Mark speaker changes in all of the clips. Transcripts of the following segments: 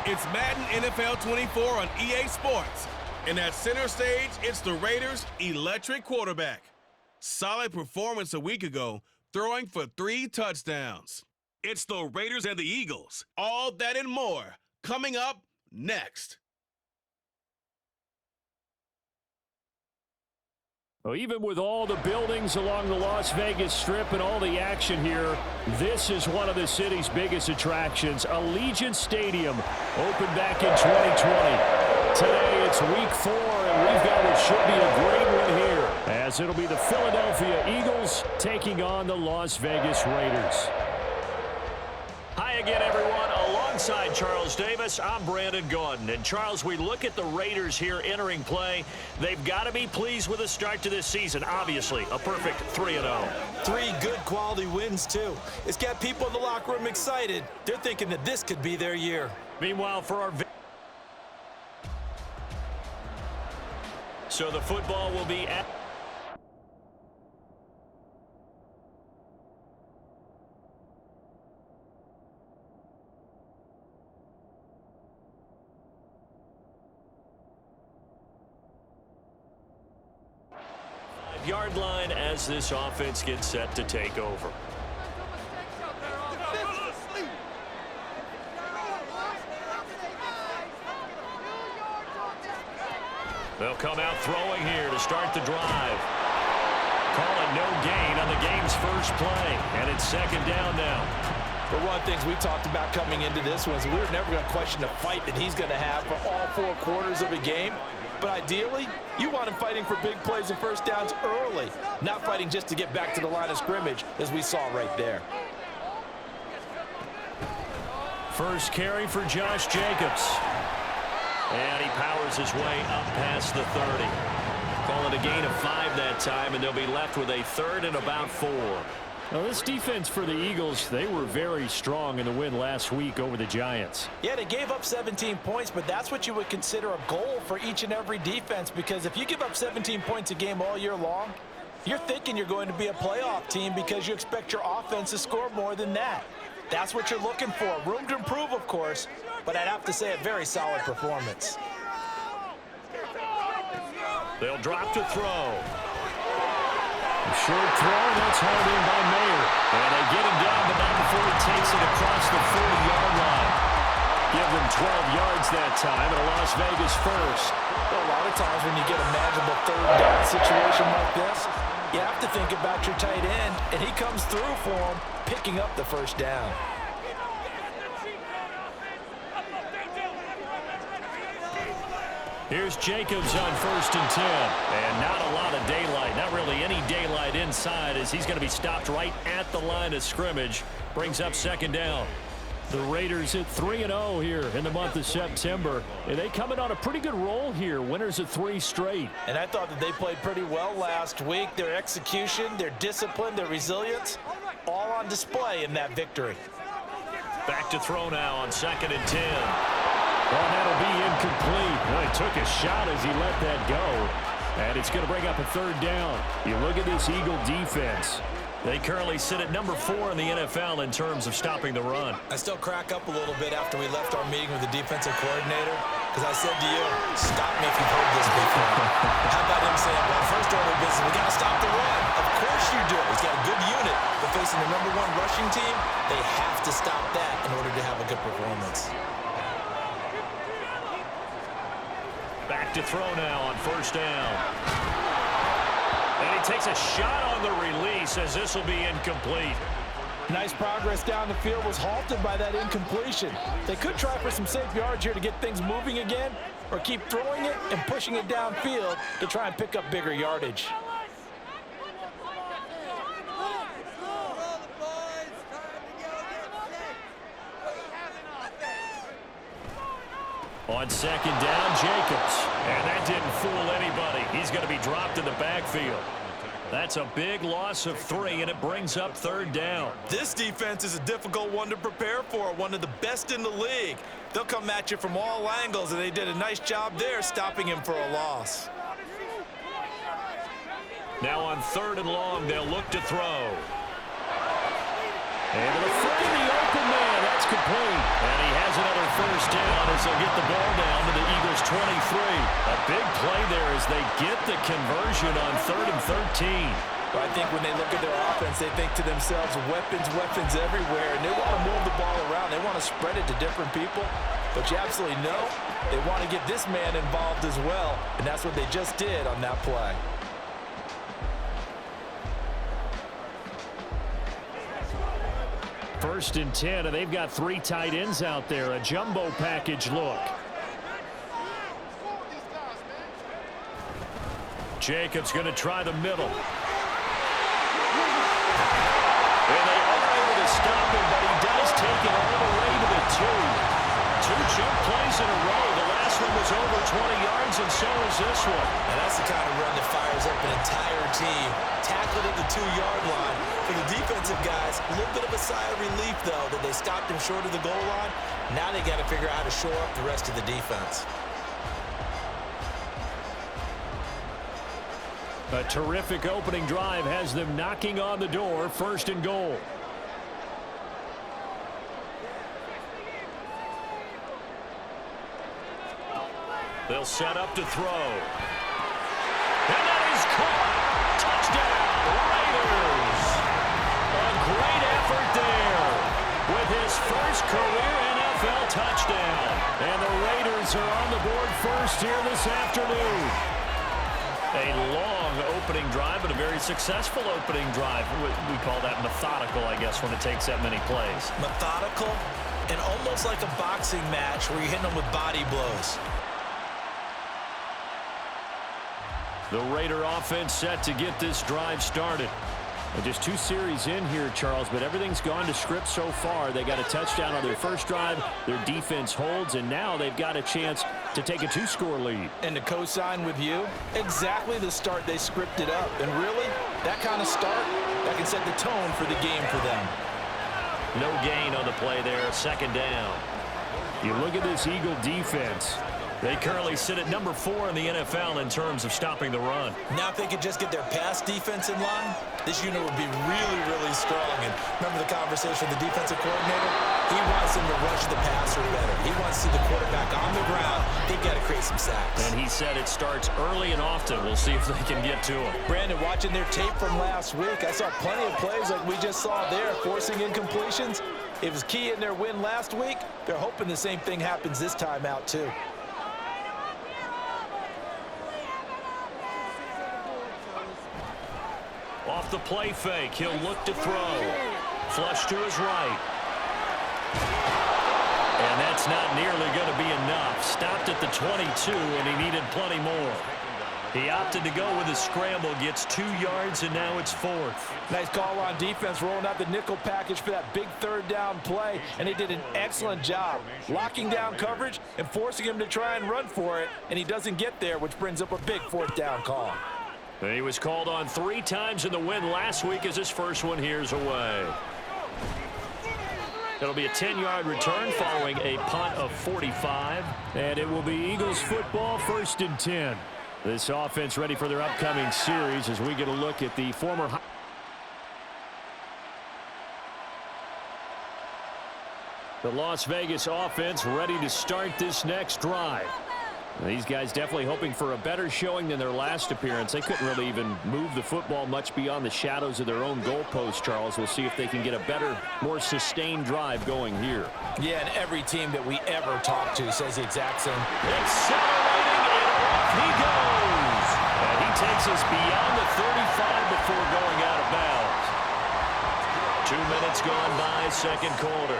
Speaker 1: It's Madden NFL 24 on EA Sports. And at center stage, it's the Raiders' electric quarterback. Solid performance a week ago, throwing for 3 touchdowns. It's the Raiders and the Eagles. All that and more coming up next.
Speaker 2: Well, even with all the buildings along the Las Vegas Strip and all the action here, this is one of the city's biggest attractions. Allegiant Stadium opened back in 2020. Today it's week 4, and we've got what should be a great one here, as it'll be the Philadelphia Eagles taking on the Las Vegas Raiders. Hi again, everyone. Alongside Charles Davis, I'm Brandon Gaudin. And Charles, we look at the Raiders here entering play. They've got to be pleased with the start to this season. Obviously, a perfect 3-0.
Speaker 3: 3 good quality wins, too. It's got people in the locker room excited. They're thinking that this could be their year.
Speaker 2: Meanwhile, for our... So the football will be at... yard line as this offense gets set to take over. They'll come out throwing here to start the drive. Call it no gain on the game's first play, and it's second down now.
Speaker 3: But one of the things we talked about coming into this was we were never going to question the fight that he's going to have for all 4 quarters of a game. But ideally, you want him fighting for big plays and first downs early, not fighting just to get back to the line of scrimmage, as we saw right there.
Speaker 2: First carry for Josh Jacobs. And he powers his way up past the 30. Call it a gain of 5 that time, and they'll be left with a 3rd and about 4. Now, this defense for the Eagles, they were very strong in the win last week over the Giants.
Speaker 3: Yeah, they gave up 17 points, but that's what you would consider a goal for each and every defense, because if you give up 17 points a game all year long, you're thinking you're going to be a playoff team because you expect your offense to score more than that. That's what you're looking for. Room to improve, of course, but I'd have to say a very solid performance.
Speaker 2: They'll drop to throw. Short throw, that's hauled in by Mayer. And they get him down, but not before he takes it across the 40-yard line. Give them 12 yards that time, and a Las Vegas first.
Speaker 3: Well, a lot of times when you get a manageable 3rd down situation like this, you have to think about your tight end, and he comes through for him, picking up the first down.
Speaker 2: Here's Jacobs on 1st and 10. And not a lot of daylight. Not really any daylight inside, as he's going to be stopped right at the line of scrimmage. Brings up second down. The Raiders at 3-0 here in the month of September. And they come in on a pretty good roll here. Winners of 3 straight.
Speaker 3: And I thought that they played pretty well last week. Their execution, their discipline, their resilience, all on display in that victory.
Speaker 2: Back to throw now on 2nd and 10. Well, that'll be incomplete. Well, he took a shot as he let that go. And it's going to bring up a 3rd down. You look at this Eagle defense. They currently sit at number 4 in the NFL in terms of stopping the run.
Speaker 3: I still crack up a little bit after we left our meeting with the defensive coordinator, because I said to you, stop me if you've heard this before. How about him saying, well, first order of business, we got to stop the run. Of course you do. He's got a good unit, but facing the number 1 rushing team, they have to stop that in order to have a good performance.
Speaker 2: Back to throw now on 1st down. And he takes a shot on the release, as this will be incomplete.
Speaker 3: Nice progress down the field was halted by that incompletion. They could try for some safe yards here to get things moving again, or keep throwing it and pushing it downfield to try and pick up bigger yardage.
Speaker 2: On 2nd down, Jacobs. And that didn't fool anybody. He's going to be dropped in the backfield. That's a big loss of 3, and it brings up 3rd down.
Speaker 3: This defense is a difficult one to prepare for, one of the best in the league. They'll come at you from all angles, and they did a nice job there stopping him for a loss.
Speaker 2: Now on 3rd and long, they'll look to throw. And to find the open man, that's complete. And he has another first down as they'll get the ball down to the Eagles' 23. A big play there as they get the conversion on 3rd and 13.
Speaker 3: Well, I think when they look at their offense, they think to themselves, weapons, weapons everywhere, and they want to move the ball around. They want to spread it to different people. But you absolutely know they want to get this man involved as well, and that's what they just did on that play.
Speaker 2: First and 10, and they've got 3 tight ends out there. A jumbo package look. Jacobs going to try the middle. And they are able to stop him, but he does take it all the way to the 2. 2 jump plays in a row. The last one was over 20 yards, and so is this one.
Speaker 3: And that's the kind of run that fires up an entire team. Tackled at the 2-yard line. For the defensive guys, a little bit of a sigh of relief, though, that they stopped him short of the goal line. Now they got to figure out how to shore up the rest of the defense.
Speaker 2: A terrific opening drive has them knocking on the door. 1st and goal. They'll set up to throw. And that is caught. Touchdown, Raiders. A great effort there with his first career NFL touchdown. And the Raiders are on the board first here this afternoon. A long opening drive, but a very successful opening drive. We call that methodical, I guess, when it takes that many plays.
Speaker 3: Methodical and almost like a boxing match where you're hitting them with body blows.
Speaker 2: The Raider offense set to get this drive started. And just 2 series in here, Charles, but everything's gone to script so far. They got a touchdown on their first drive. Their defense holds, and now they've got a chance to take a 2-score lead.
Speaker 3: And to co-sign with you, exactly the start they scripted up. And really, that kind of start, that can set the tone for the game for them.
Speaker 2: No gain on the play there, 2nd down. You look at this Eagle defense. They currently sit at number 4 in the NFL in terms of stopping the run.
Speaker 3: Now if they could just get their pass defense in line, this unit would be really, really strong. And remember the conversation with the defensive coordinator? He wants them to rush the passer better. He wants to see the quarterback on the ground. They've got to create some sacks.
Speaker 2: And he said it starts early and often. We'll see if they can get to him.
Speaker 3: Brandon, watching their tape from last week, I saw plenty of plays like we just saw there, forcing incompletions. It was key in their win last week. They're hoping the same thing happens this time out, too.
Speaker 2: Off the play fake, he'll look to throw. Flush to his right. And that's not nearly going to be enough. Stopped at the 22, and he needed plenty more. He opted to go with a scramble, gets 2 yards, and now it's 4th.
Speaker 3: Nice call on defense, rolling out the nickel package for that big 3rd down play, and they did an excellent job locking down coverage and forcing him to try and run for it, and he doesn't get there, which brings up a big 4th down call.
Speaker 2: He was called on 3 times in the win last week as his first one here's away. It'll be a 10-yard return following a punt of 45. And it will be Eagles football, 1st and 10. This offense ready for their upcoming series as we get a look at the former... The Las Vegas offense ready to start this next drive. These guys definitely hoping for a better showing than their last appearance. They couldn't really even move the football much beyond the shadows of their own goalpost, Charles. We'll see if they can get a better, more sustained drive going here.
Speaker 3: Yeah, and every team that we ever talk to says the exact same.
Speaker 2: Accelerating, and off he goes. And he takes us beyond the 35 before going out of bounds. 2 minutes gone by, 2nd quarter.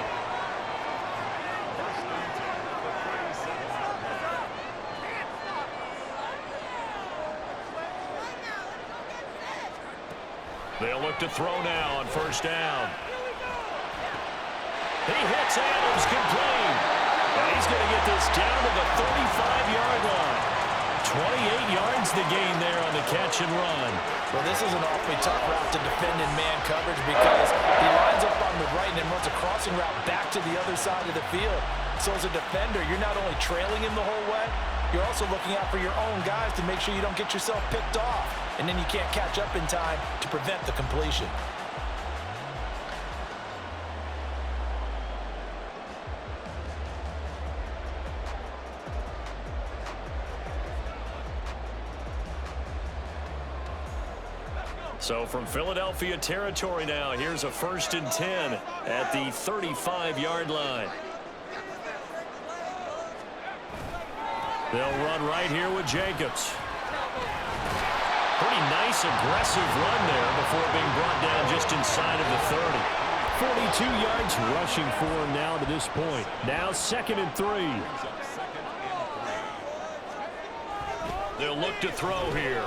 Speaker 2: They'll look to throw now on 1st down. He hits Adams complete. And he's going to get this down to the 35-yard line. 28 yards the gain there on the catch and run.
Speaker 3: Well, this is an awfully tough route to defend in man coverage because he lines up on the right and then runs a crossing route back to the other side of the field. So as a defender, you're not only trailing him the whole way, you're also looking out for your own guys to make sure you don't get yourself picked off. And then you can't catch up in time to prevent the completion.
Speaker 2: So from Philadelphia territory now, here's a 1st and 10 at the 35-yard line. They'll run right here with Jacobs. Pretty nice, aggressive run there before being brought down just inside of the 30. 42 yards rushing for him now to this point. Now 2nd and 3. They'll look to throw here.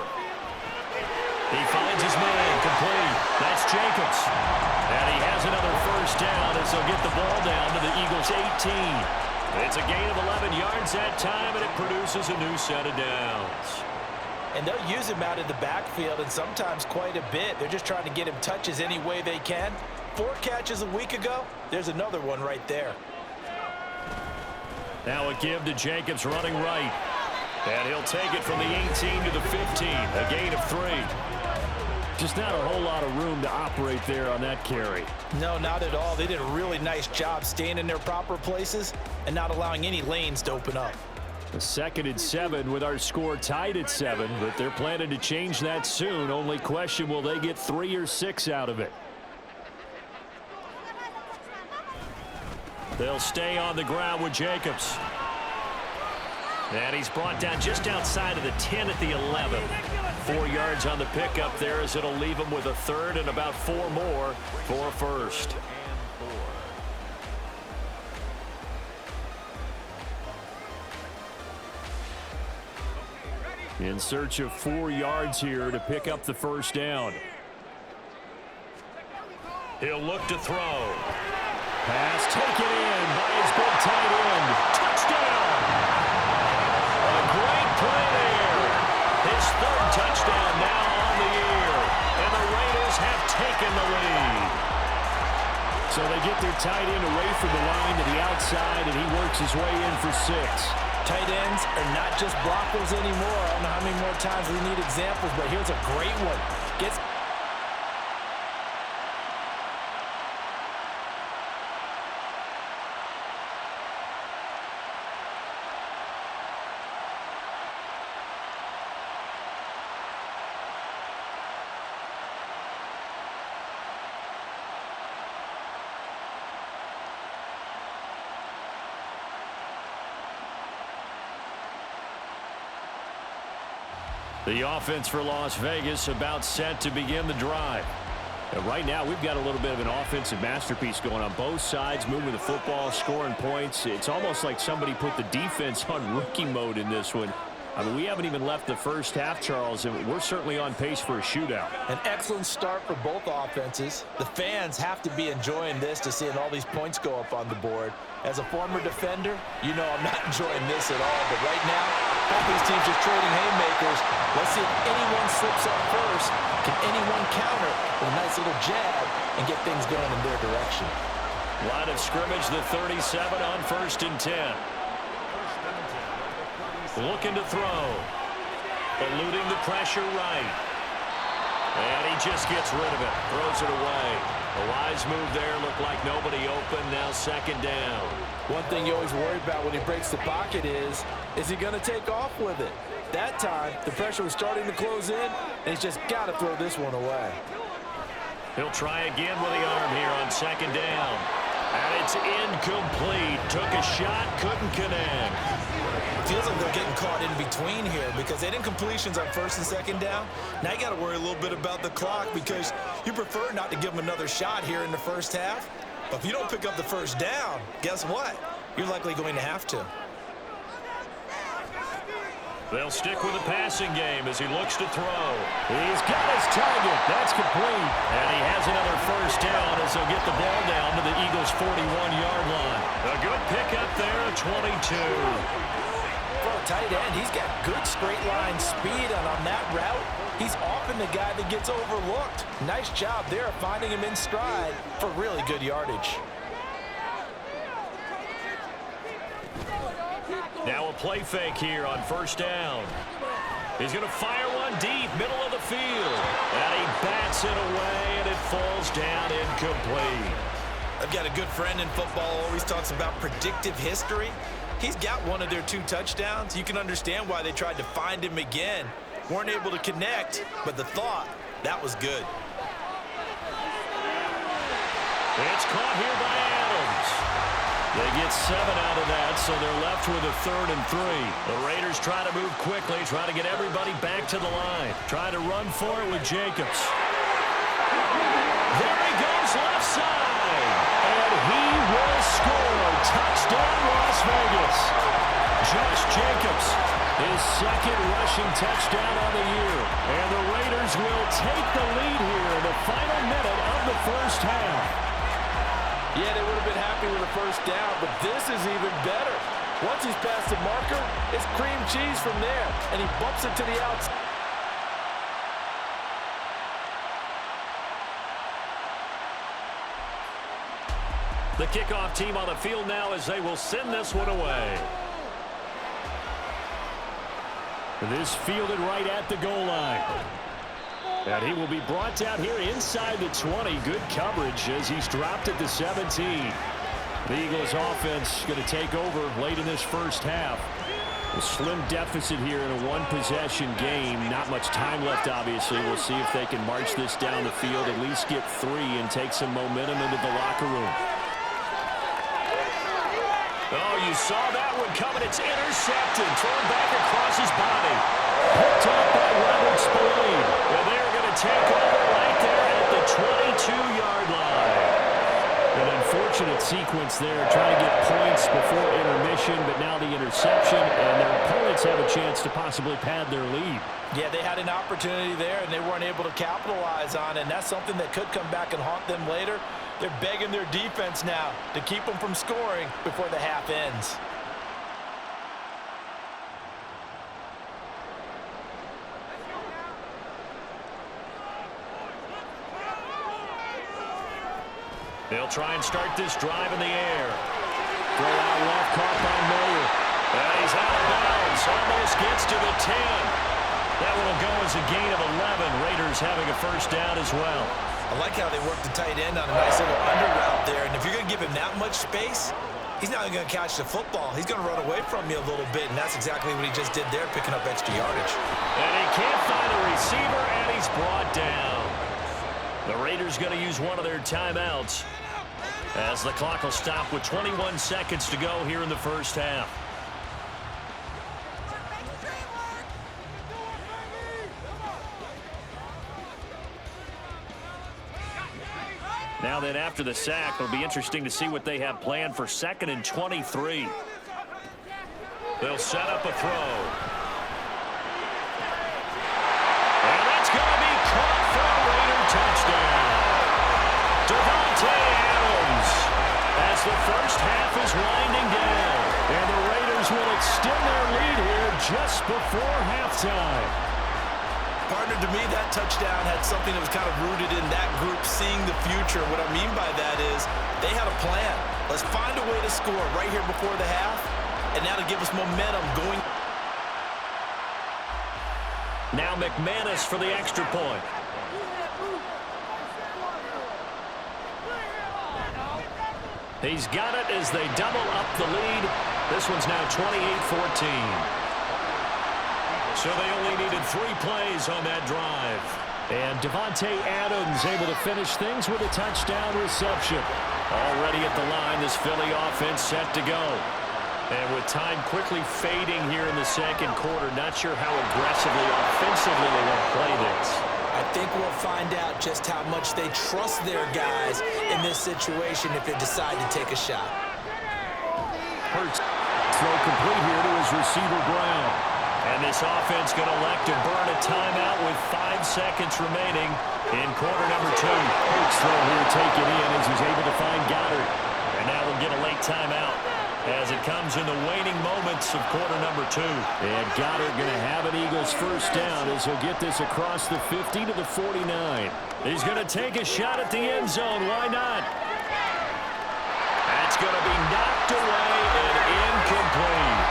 Speaker 2: He finds his man, complete. That's Jacobs. And he has another 1st down as they'll get the ball down to the Eagles' 18. It's a gain of 11 yards that time, and it produces a new set of downs.
Speaker 3: And they'll use him out of the backfield, and sometimes quite a bit. They're just trying to get him touches any way they can. 4 catches a week ago. There's another one right there.
Speaker 2: Now a give to Jacobs running right. And he'll take it from the 18 to the 15. A gain of 3. Just not a whole lot of room to operate there on that carry.
Speaker 3: No, not at all. They did a really nice job staying in their proper places and not allowing any lanes to open up.
Speaker 2: A 2nd and 7 with our score tied at 7, but they're planning to change that soon. Only question, will they get 3 or 6 out of it? They'll stay on the ground with Jacobs. And he's brought down just outside of the 10 at the 11. 4 yards on the pickup there as it'll leave him with a 3rd and about 4 more for a 1st. In search of 4 yards here to pick up the 1st down. He'll look to throw. Pass taken in by his big tight end. Touchdown! A great play there. His 3rd touchdown now on the year. And the Raiders have taken the lead. So they get their tight end away from the line to the outside, and he works his way in for 6.
Speaker 3: Tight ends are not just blockers anymore. I don't know how many more times we need examples, but here's a great one. Gets
Speaker 2: the offense for Las Vegas about set to begin the drive. And right now, we've got a little bit of an offensive masterpiece going on both sides, moving the football, scoring points. It's almost like somebody put the defense on rookie mode in this one. I mean, we haven't even left the first half, Charles, and we're certainly on pace for a shootout.
Speaker 3: An excellent start for both offenses. The fans have to be enjoying this to seeing all these points go up on the board. As a former defender, you know I'm not enjoying this at all. But right now, both these teams just trading haymakers. Let's see if anyone slips up first. Can anyone counter with a nice little jab and get things going in their direction?
Speaker 2: Line of scrimmage, the 37 on 1st and 10. Looking to throw. Eluding the pressure right. And he just gets rid of it. Throws it away. A wise move there. Looked like nobody open. Now 2nd down.
Speaker 3: One thing you always worry about when he breaks the pocket is he going to take off with it? That time, the pressure was starting to close in, and he's just got to throw this one away.
Speaker 2: He'll try again with the arm here on 2nd down. And it's incomplete. Took a shot, couldn't connect.
Speaker 3: Feels like they're getting caught in between here because they didn't completions on 1st and 2nd down. Now you got to worry a little bit about the clock because you prefer not to give them another shot here in the 1st half. But if you don't pick up the 1st down, guess what? You're likely going to have to.
Speaker 2: They'll stick with the passing game as he looks to throw. He's got his target. That's complete. And he has another 1st down as they'll get the ball down to the Eagles' 41-yard line. A good pickup there at 22.
Speaker 3: For a tight end, he's got good straight line speed, and on that route, he's often the guy that gets overlooked. Nice job there finding him in stride for really good yardage.
Speaker 2: Now a play fake here on 1st down. He's going to fire one deep, middle of the field. And he bats it away, and it falls down incomplete.
Speaker 3: I've got a good friend in football, always talks about predictive history. He's got one of their 2 touchdowns. You can understand why they tried to find him again. Weren't able to connect, but the thought, That was good.
Speaker 2: It's caught here by Adams. They get 7 out of that, so they're left with a 3rd and 3. The Raiders try to move quickly, try to get everybody back to the line. Try to run for it with Jacobs. There he goes left side. And he will score. Touchdown, Las Vegas. Josh Jacobs, his 2nd rushing touchdown on the year. And the Raiders will take the lead here in the final minute of the first half.
Speaker 4: Yeah, they would have been happy with the first down, but this is even better. Once he's past the marker, it's cream cheese from there, and he bumps it to the outside.
Speaker 2: The kickoff team on the field now as they will send this one away. This fielded right at the goal line. And he will be brought down here inside the 20. Good coverage as he's dropped at the 17. The Eagles offense going to take over late in this first half. A slim deficit here in a one-possession game. Not much time left, obviously. We'll see if they can march this down the field, at least get 3 and take some momentum into the locker room. Oh, you saw that one coming. It's intercepted. Thrown back across his body. Picked up by Robert Spillane. And they're going to take over right there at the 22-yard line. An unfortunate sequence there, trying to get points before intermission, but now the interception, and their opponents have a chance to possibly pad their lead.
Speaker 3: Yeah, they had an opportunity there, and they weren't able to capitalize on it, and that's something that could come back and haunt them later. They're begging their defense now to keep them from scoring before the half ends.
Speaker 2: They'll try and start this drive in the air. Throw out left, caught by Miller. And he's out of bounds. Almost gets to the 10. That one will go as a gain of 11. Raiders having a first down as well.
Speaker 3: I like how they work the tight end on a nice little under route there. And if you're going to give him that much space, he's not going to catch the football. He's going to run away from you a little bit, and that's exactly what he just did there, picking up extra yardage.
Speaker 2: And he can't find a receiver, and he's brought down. The Raiders going to use one of their timeouts as the clock will stop with 21 seconds to go here in the first half. Now then, after the sack, it'll be interesting to see what they have planned for 2nd and 23. They'll set up a throw. And that's going to be caught for a Raider touchdown. Davante Adams as the first half is winding down. And the Raiders will extend their lead here just before halftime.
Speaker 3: Partner, to me, that touchdown had something that was kind of rooted in that group seeing the future. What I mean by that is they had a plan. Let's find a way to score right here before the half, and that'll give us momentum going.
Speaker 2: Now McManus for the extra point. He's got it as they double up the lead. This one's now 28-14. So they only needed 3 plays on that drive. And Davante Adams able to finish things with a touchdown reception. Already at the line, this Philly offense set to go. And with time quickly fading here in the second quarter, not sure how aggressively, offensively they want to play this.
Speaker 3: I think we'll find out just how much they trust their guys in this situation if they decide to take a shot.
Speaker 2: Hurts. Throw complete here to his receiver, Brown. And this offense going to elect to burn a timeout with 5 seconds remaining in quarter number 2. Hurts throw here taken in as he's able to find Goddard. And now we'll get a late timeout as it comes in the waning moments of quarter number 2. And Goddard going to have an Eagles first down as he'll get this across the 50 to the 49. He's going to take a shot at the end zone. Why not? That's going to be knocked away and incomplete.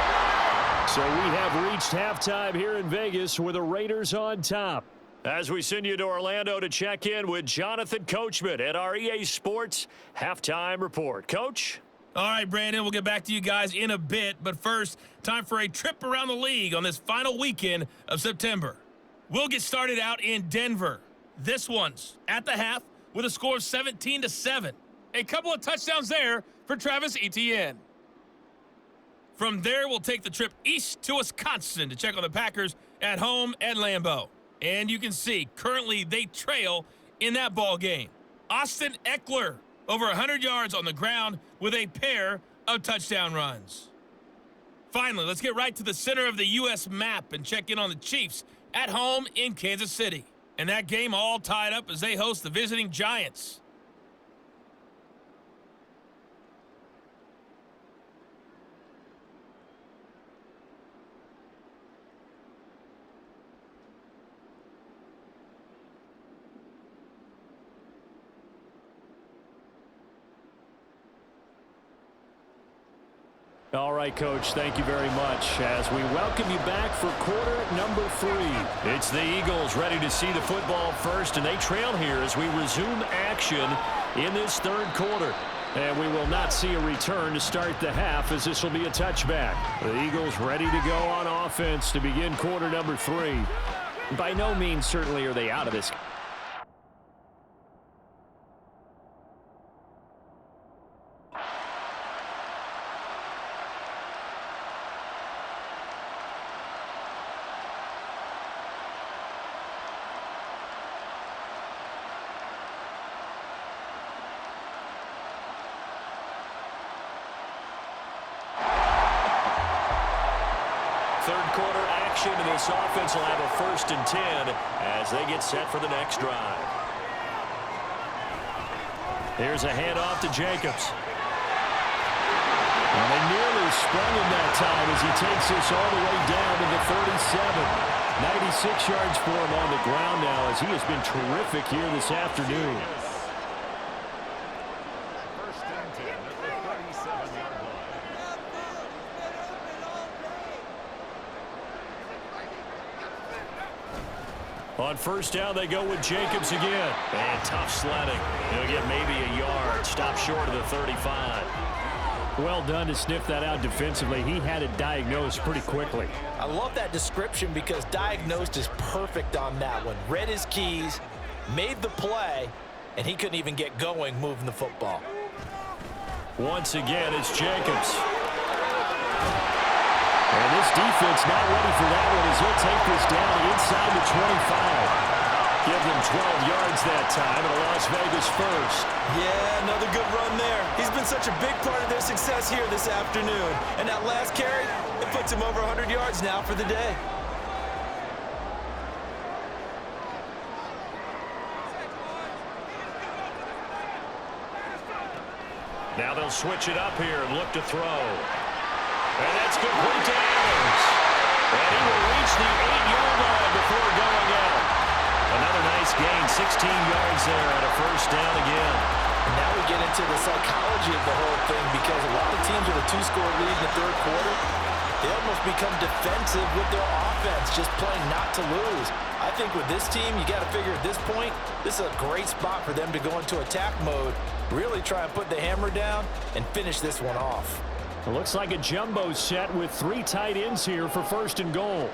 Speaker 2: So we have reached halftime here in Vegas with the Raiders on top. As we send you to Orlando to check in with Jonathan Coachman at our EA Sports Halftime Report. Coach?
Speaker 5: All right, Brandon, we'll get back to you guys in a bit. But first, time for a trip around the league on this final weekend of September. We'll get started out in Denver, This one's at the half with a score of 17-7. A couple of touchdowns there for Travis Etienne. From there, we'll take the trip east to Wisconsin to check on the Packers at home at Lambeau. And you can see, currently they trail in that ball game. Austin Eckler, over 100 yards on the ground with a pair of touchdown runs. Finally, let's get right to the center of the U.S. map and check in on the Chiefs at home in Kansas City. And that game all tied up as they host the visiting Giants.
Speaker 2: All right, Coach, thank you very much as we welcome you back for quarter number 3. It's the Eagles ready to see the football first, and they trail here as we resume action in this third quarter. And we will not see a return to start the half as this will be a touchback. The Eagles ready to go on offense to begin quarter number 3. By no means certainly are they out of this. Third quarter action, and this offense will have a 1st and 10 as they get set for the next drive. Here's a handoff to Jacobs. And they nearly sprung him that time as he takes this all the way down to the 37. 96 yards for him on the ground now as he has been terrific here this afternoon. On first down, they go with Jacobs again. And tough sledding. He'll get maybe a yard. Stop short of the 35. Well done to sniff that out defensively. He had it diagnosed pretty quickly.
Speaker 3: I love that description because diagnosed is perfect on that one. Read his keys, made the play, and he couldn't even get going moving the football.
Speaker 2: Once again, it's Jacobs. And this defense not ready for that one as he'll take this down inside the 25. Give them 12 yards that time and a Las Vegas first.
Speaker 3: Yeah, another good run there. He's been such a big part of their success here this afternoon. And that last carry, it puts him over 100 yards now for the day.
Speaker 2: Now they'll switch it up here and look to throw. And that's complete to Adams. And he will reach the 8-yard line before going out. Another nice gain, 16 yards there and a first down again.
Speaker 3: Now we get into the psychology of the whole thing because a lot of teams with a 2-score lead in the third quarter, they almost become defensive with their offense, just playing not to lose. I think with this team, you got to figure at this point, this is a great spot for them to go into attack mode, really try and put the hammer down and finish this one off.
Speaker 2: It looks like a jumbo set with 3 tight ends here for first and goal.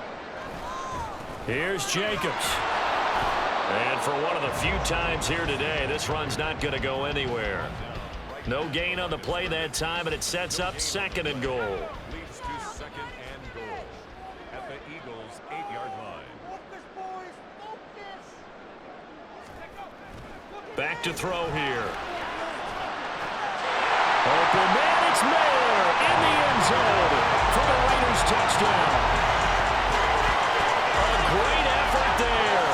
Speaker 2: Here's Jacobs. And for one of the few times here today, this run's not going to go anywhere. No gain on the play that time, and it sets up 2nd and goal.
Speaker 6: Leads to 2nd and goal at the Eagles' 8-yard line.
Speaker 2: Back to throw here. Open man, it's Mayer in the end zone for the Raiders touchdown. A great effort there.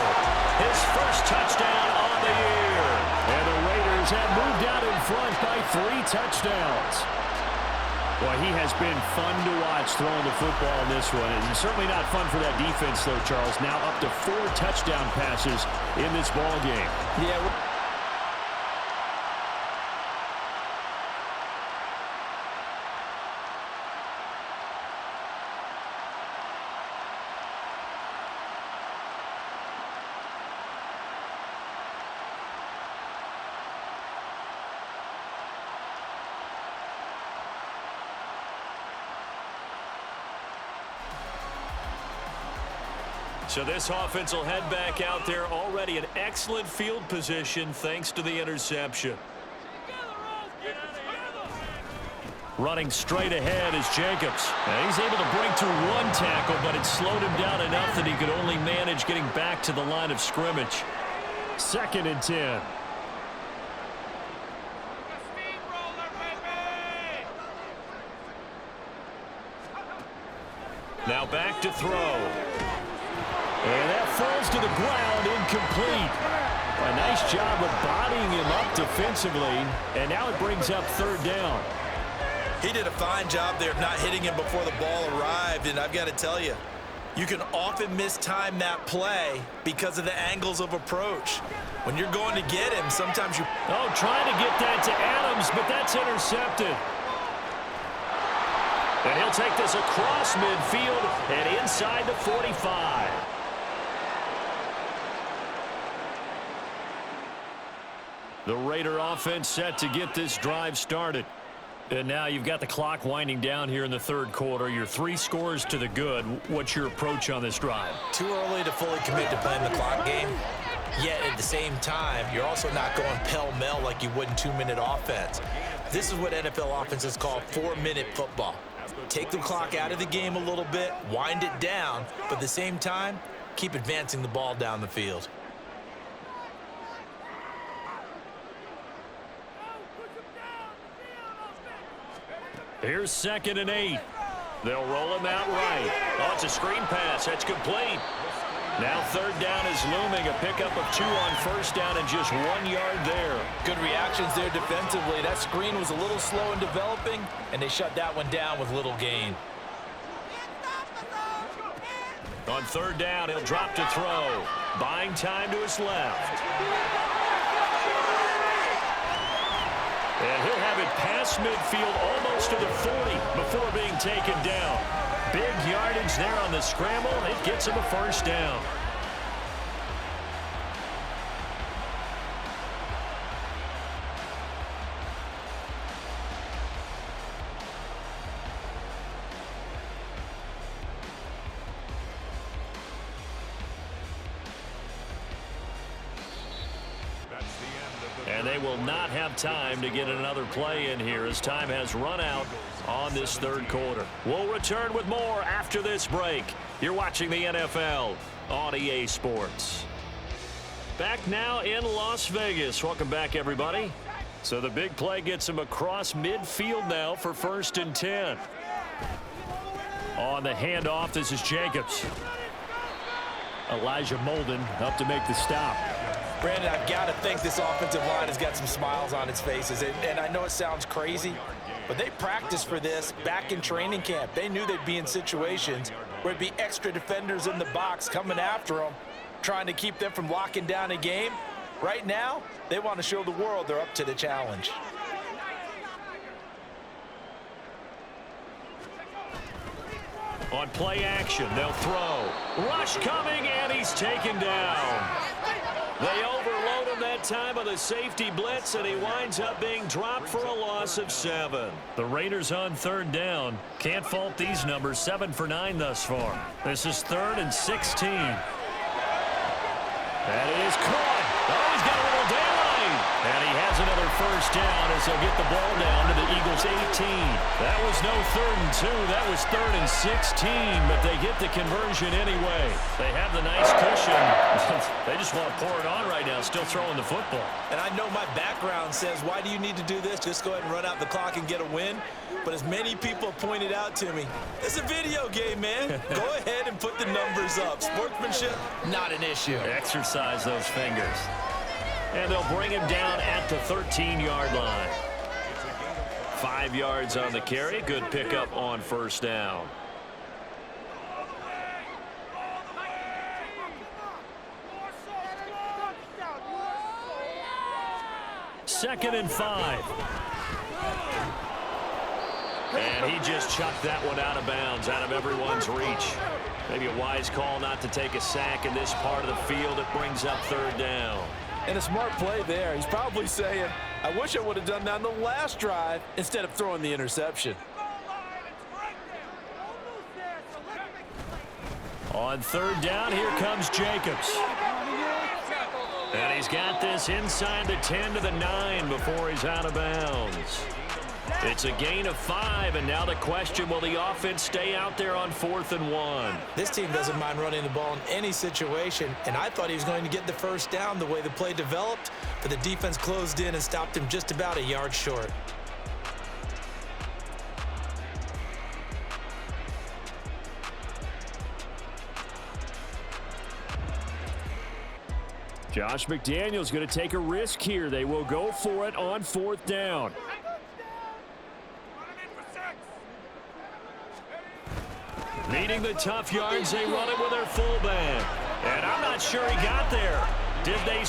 Speaker 2: His first touchdown on the year. And the Raiders have moved out in front by 3 touchdowns. Boy, he has been fun to watch throwing the football in this one. And certainly not fun for that defense, though, Charles. Now up to 4 touchdown passes in this ball game.
Speaker 3: Yeah.
Speaker 2: So this offense will head back out there, already an excellent field position thanks to the interception. Running straight ahead is Jacobs. And he's able to break through one tackle, but it slowed him down enough that he could only manage getting back to the line of scrimmage. 2nd and 10. Now back to throw. And that falls to the ground, incomplete. A nice job of bodying him up defensively, and now it brings up 3rd down.
Speaker 3: He did a fine job there of not hitting him before the ball arrived, and I've got to tell you, you can often mistime that play because of the angles of approach. When you're going to get him, sometimes you...
Speaker 2: Oh, trying to get that to Adams, but that's intercepted. And he'll take this across midfield and inside the 45. The Raider offense set to get this drive started. And now you've got the clock winding down here in the 3rd quarter. You're 3 scores to the good. What's your approach on this drive?
Speaker 3: Too early to fully commit to playing the clock game. Yet at the same time, you're also not going pell-mell like you would in 2-minute offense. This is what NFL offenses call 4-minute football. Take the clock out of the game a little bit, wind it down, but at the same time, keep advancing the ball down the field.
Speaker 2: Here's 2nd and 8. They'll roll him out right. Oh, it's a screen pass. That's complete. Now 3rd down is looming. A pickup of 2 on 1st down and just 1 yard there.
Speaker 3: Good reactions there defensively. That screen was a little slow in developing, and they shut that one down with little gain.
Speaker 2: On 3rd down, he'll drop to throw. Buying time to his left. And he'll have it past midfield almost to the 40 before being taken down. Big yardage there on the scramble. It gets him a 1st down. And they will not have time to get another play in here as time has run out on this 3rd quarter. We'll return with more after this break. You're watching the NFL on EA Sports. Back now in Las Vegas. Welcome back, everybody. So the big play gets him across midfield now for 1st and 10. On the handoff, this is Jacobs. Elijah Molden up to make the stop.
Speaker 3: Brandon, I've got to think this offensive line has got some smiles on its faces. And I know it sounds crazy, but they practiced for this back in training camp. They knew they'd be in situations where it'd be extra defenders in the box coming after them, trying to keep them from locking down a game. Right now, they want to show the world they're up to the challenge.
Speaker 2: On play action, they'll throw. Rush coming, and he's taken down. They overload him that time with a safety blitz, and he winds up being dropped for a loss of 7. The Raiders on 3rd down. Can't fault these numbers. 7 for 9 thus far. This is 3rd and 16. That is caught. Oh, he's got a little daylight. And he has another 1st down as they'll get the ball down to the Eagles' 18. That was no 3rd and 2. That was 3rd and 16, but they get the conversion anyway. They have the nice cushion. They just want to pour it on right now, still throwing the football.
Speaker 3: And I know my background says, why do you need to do this? Just go ahead and run out the clock and get a win. But as many people pointed out to me, it's a video game, man. Go ahead and put the numbers up. Sportsmanship, not an issue.
Speaker 2: Exercise those fingers. And they'll bring him down at the 13-yard line. 5 yards on the carry. Good pickup on 1st down. Second and 5. And he just chucked that one out of bounds, out of everyone's reach. Maybe a wise call not to take a sack in this part of the field. It brings up 3rd down.
Speaker 4: And a smart play there. He's probably saying, I wish I would have done that on the last drive instead of throwing the interception.
Speaker 2: On third down, here comes Jacobs. And he's got this inside the 10 to the 9 before he's out of bounds. It's a gain of 5, and now the question, will the offense stay out there on 4th and 1?
Speaker 3: This team doesn't mind running the ball in any situation, and I thought he was going to get the first down the way the play developed, but the defense closed in and stopped him just about a yard short.
Speaker 2: Josh McDaniels going to take a risk here. They will go for it on 4th down. Needing the tough yards, they run it with their fullback. And I'm not sure he got there. Did they?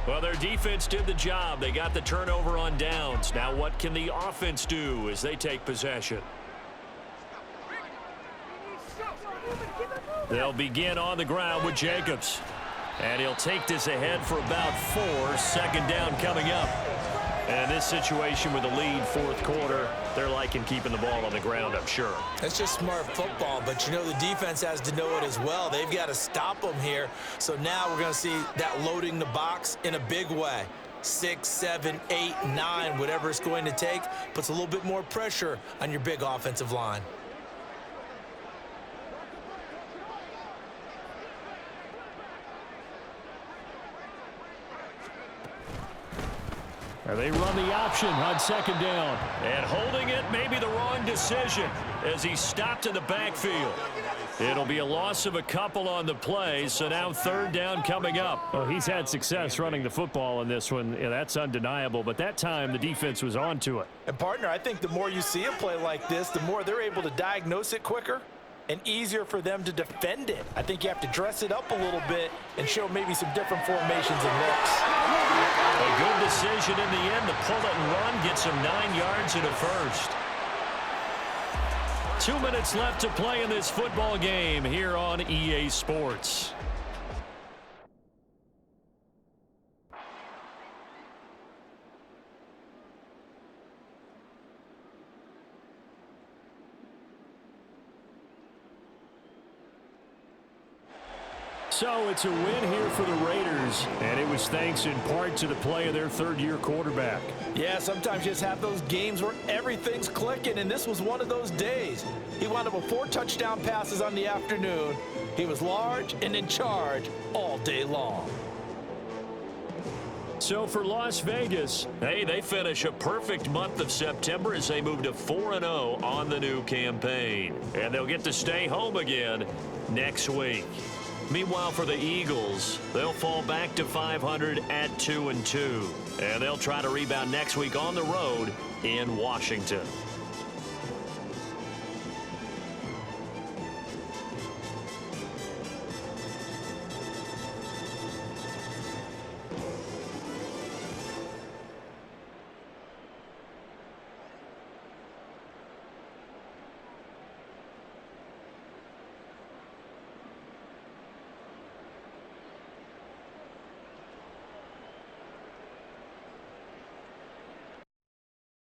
Speaker 2: Well, their defense did the job. They got the turnover on downs. Now what can the offense do as they take possession? They'll begin on the ground with Jacobs. And he'll take this ahead for about 4. 2nd down coming up. And this situation with the lead 4th quarter, they're liking keeping the ball on the ground, I'm sure.
Speaker 3: That's just smart football, but you know the defense has to know it as well. They've got to stop them here. So now we're going to see that loading the box in a big way. 6, 7, 8, 9, whatever it's going to take, puts a little bit more pressure on your big offensive line.
Speaker 2: They run the option on 2nd down. And holding it may be the wrong decision as he stopped in the backfield. It'll be a loss of a couple on the play, so now 3rd down coming up.
Speaker 7: Well, he's had success running the football in this one. Yeah, that's undeniable, but that time the defense was on to it.
Speaker 3: And, partner, I think the more you see a play like this, the more they're able to diagnose it quicker and easier for them to defend it. I think you have to dress it up a little bit and show maybe some different formations and looks.
Speaker 2: A good decision in the end to pull it and run, gets him 9 yards and a first. 2 minutes left to play in this football game here on EA Sports. So it's a win here for the Raiders, and it was thanks in part to the play of their 3rd-year quarterback.
Speaker 3: Yeah, sometimes you just have those games where everything's clicking, and this was one of those days. He wound up with 4 touchdown passes on the afternoon. He was large and in charge all day long.
Speaker 2: So for Las Vegas, hey, they finish a perfect month of September as they move to 4-0 on the new campaign. And they'll get to stay home again next week. Meanwhile, for the Eagles, they'll fall back to 500 at 2-2. And they'll try to rebound next week on the road in Washington.